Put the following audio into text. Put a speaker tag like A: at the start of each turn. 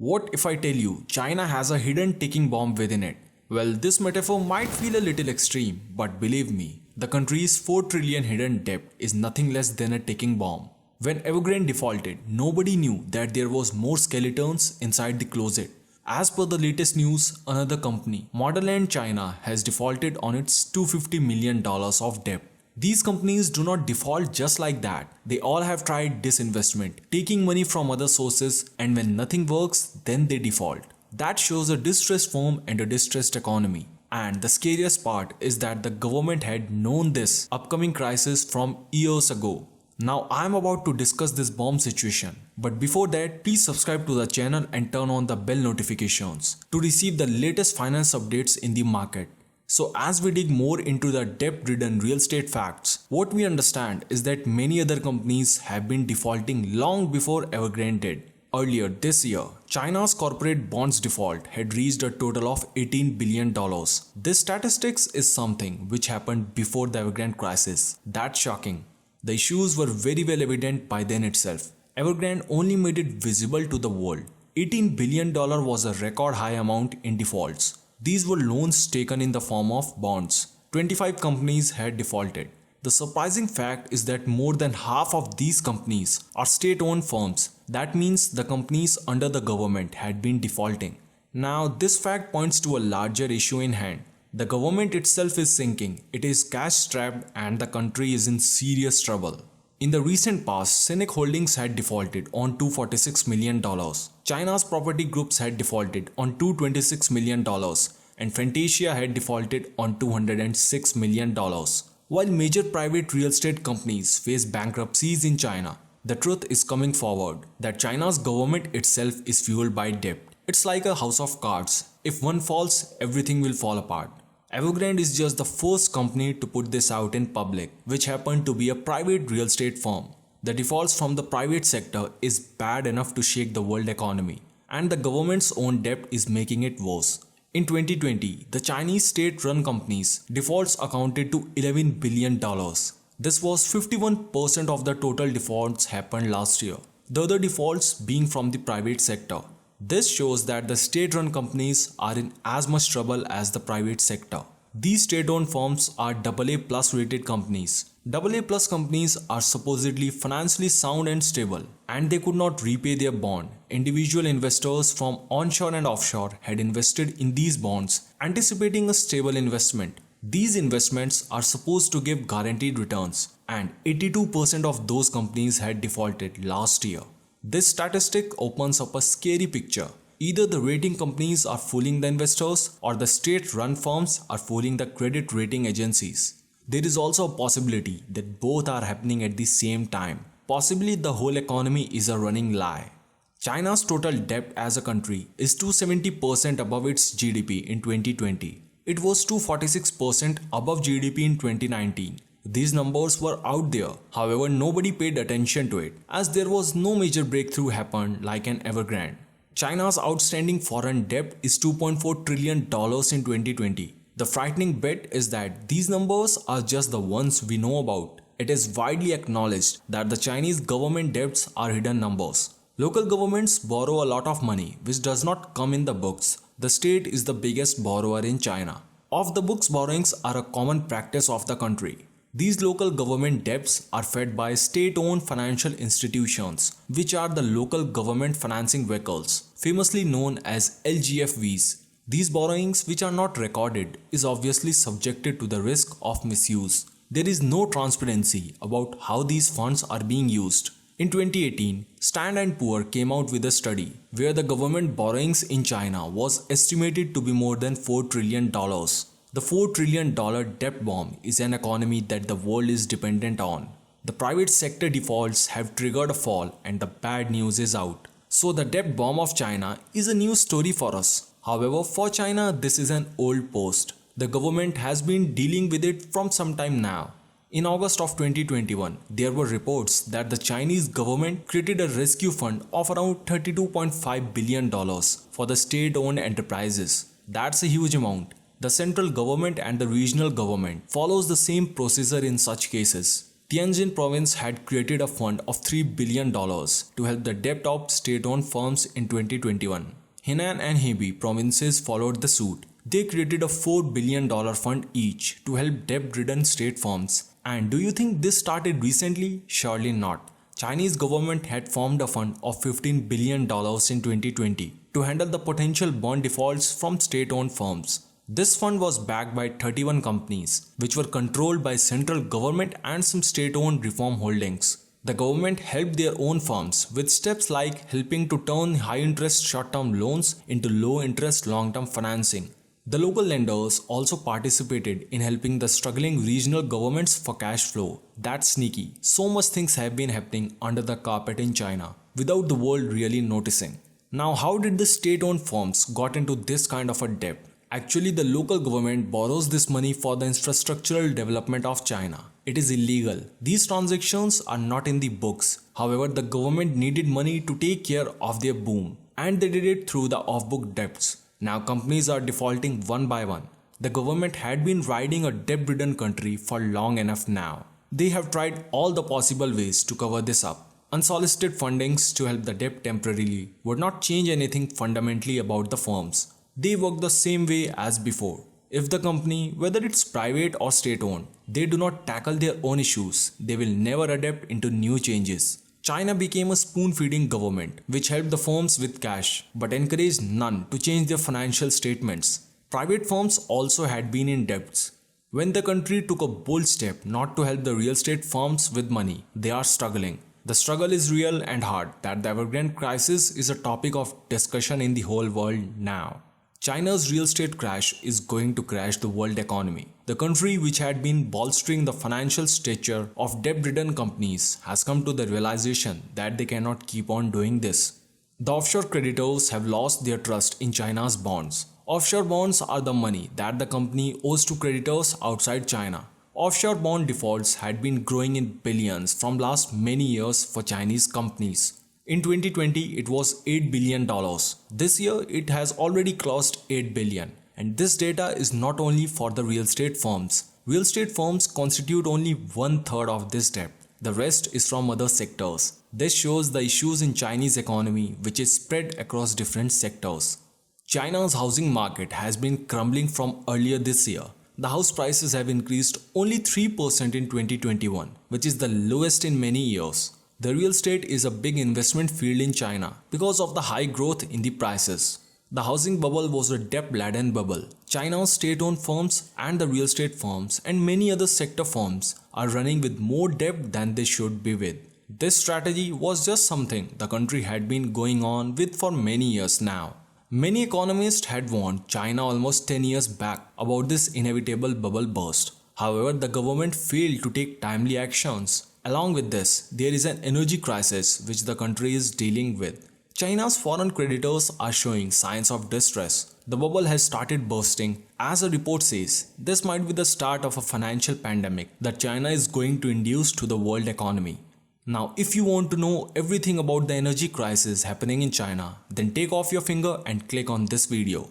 A: What if I tell you China has a hidden ticking bomb within it? Well, this metaphor might feel a little extreme, but believe me, the country's 4 trillion hidden debt is nothing less than a ticking bomb. When Evergrande defaulted, nobody knew that there was more skeletons inside the closet. As per the latest news, another company, Motherland China, has defaulted on its $250 million of debt. These companies do not default just like that. They all have tried disinvestment, taking money from other sources, and when nothing works, then they default. That shows a distressed firm and a distressed economy. And the scariest part is that the government had known this upcoming crisis from years ago. Now I am about to discuss this bomb situation. But before that, please subscribe to the channel and turn on the bell notifications to receive the latest finance updates in the market. So as we dig more into the debt-ridden real estate facts, what we understand is that many other companies have been defaulting long before Evergrande did. Earlier this year, China's corporate bonds default had reached a total of $18 billion. This statistics is something which happened before the Evergrande crisis. That's shocking. The issues were very well evident by then itself. Evergrande only made it visible to the world. $18 billion was a record high amount in defaults. These were loans taken in the form of bonds. 25 companies had defaulted. The surprising fact is that more than half of these companies are state-owned firms. That means the companies under the government had been defaulting. Now, this fact points to a larger issue in hand. The government itself is sinking, it is cash-strapped, and the country is in serious trouble. In the recent past, Cynic Holdings had defaulted on $246 million. China's property groups had defaulted on $226 million and Fantasia had defaulted on $206 million. While major private real estate companies face bankruptcies in China, the truth is coming forward that China's government itself is fueled by debt. It's like a house of cards. If one falls, everything will fall apart. Evergrande is just the first company to put this out in public, which happened to be a private real estate firm. The defaults from the private sector is bad enough to shake the world economy, and the government's own debt is making it worse. In 2020, the Chinese state-run companies' defaults accounted to $11 billion. This was 51% of the total defaults happened last year, the other defaults being from the private sector. This shows that the state-run companies are in as much trouble as the private sector. These state-owned firms are AA plus rated companies. AA plus companies are supposedly financially sound and stable, and they could not repay their bond. Individual investors from onshore and offshore had invested in these bonds, anticipating a stable investment. These investments are supposed to give guaranteed returns, and 82% of those companies had defaulted last year. This statistic opens up a scary picture. Either the rating companies are fooling the investors or the state-run firms are fooling the credit rating agencies. There is also a possibility that both are happening at the same time. Possibly the whole economy is a running lie. China's total debt as a country is 270% above its GDP in 2020. It was 246% above GDP in 2019. These numbers were out there, however nobody paid attention to it as there was no major breakthrough happened like an Evergrande. China's outstanding foreign debt is $2.4 trillion in 2020. The frightening bit is that these numbers are just the ones we know about. It is widely acknowledged that the Chinese government debts are hidden numbers. Local governments borrow a lot of money which does not come in the books. The state is the biggest borrower in China. Off-the-books borrowings are a common practice of the country. These local government debts are fed by state-owned financial institutions, which are the local government financing vehicles, famously known as LGFVs. These borrowings, which are not recorded, is obviously subjected to the risk of misuse. There is no transparency about how these funds are being used. In 2018, Standard & Poor came out with a study where the government borrowings in China was estimated to be more than $4 trillion. The $4 trillion debt bomb is an economy that the world is dependent on. The private sector defaults have triggered a fall and the bad news is out. So the debt bomb of China is a new story for us. However, for China, this is an old post. The government has been dealing with it from some time now. In August of 2021, there were reports that the Chinese government created a rescue fund of around $32.5 billion for the state-owned enterprises. That's a huge amount. The central government and the regional government follows the same procedure in such cases. Tianjin province had created a fund of $3 billion to help the debt of state-owned firms in 2021. Henan and Hebei provinces followed the suit. They created a $4 billion fund each to help debt-ridden state firms. And do you think this started recently? Surely not. Chinese government had formed a fund of $15 billion in 2020 to handle the potential bond defaults from state-owned firms. This fund was backed by 31 companies, which were controlled by central government and some state-owned reform holdings. The government helped their own firms with steps like helping to turn high-interest short-term loans into low-interest long-term financing. The local lenders also participated in helping the struggling regional governments for cash flow. That's sneaky. So much things have been happening under the carpet in China without the world really noticing. Now, how did the state-owned firms got into this kind of a debt? Actually, the local government borrows this money for the infrastructural development of China. It is illegal. These transactions are not in the books. However, the government needed money to take care of their boom, and they did it through the off-book debts. Now companies are defaulting one by one. The government had been riding a debt-ridden country for long enough now. They have tried all the possible ways to cover this up. Unsolicited fundings to help the debt temporarily would not change anything fundamentally about the firms. They work the same way as before. If the company, whether it's private or state-owned, they do not tackle their own issues, they will never adapt into new changes. China became a spoon-feeding government which helped the firms with cash but encouraged none to change their financial statements. Private firms also had been in debts. When the country took a bold step not to help the real estate firms with money, they are struggling. The struggle is real and hard. That the Evergrande crisis is a topic of discussion in the whole world now. China's real estate crash is going to crash the world economy. The country, which had been bolstering the financial stature of debt-ridden companies, has come to the realization that they cannot keep on doing this. The offshore creditors have lost their trust in China's bonds. Offshore bonds are the money that the company owes to creditors outside China. Offshore bond defaults had been growing in billions from last many years for Chinese companies. In 2020, it was $8 billion. This year, it has already crossed $8 billion. And this data is not only for the real estate firms. Real estate firms constitute only 1/3 of this debt. The rest is from other sectors. This shows the issues in Chinese economy, which is spread across different sectors. China's housing market has been crumbling from earlier this year. The house prices have increased only 3% in 2021, which is the lowest in many years. The real estate is a big investment field in China because of the high growth in the prices. The housing bubble was a debt-laden bubble. China's state-owned firms and the real estate firms and many other sector firms are running with more debt than they should be with. This strategy was just something the country had been going on with for many years now. Many economists had warned China almost 10 years back about this inevitable bubble burst. However, the government failed to take timely actions. Along with this, there is an energy crisis which the country is dealing with. China's foreign creditors are showing signs of distress. The bubble has started bursting. As a report says, this might be the start of a financial pandemic that China is going to induce to the world economy. Now, if you want to know everything about the energy crisis happening in China, then take off your finger and click on this video.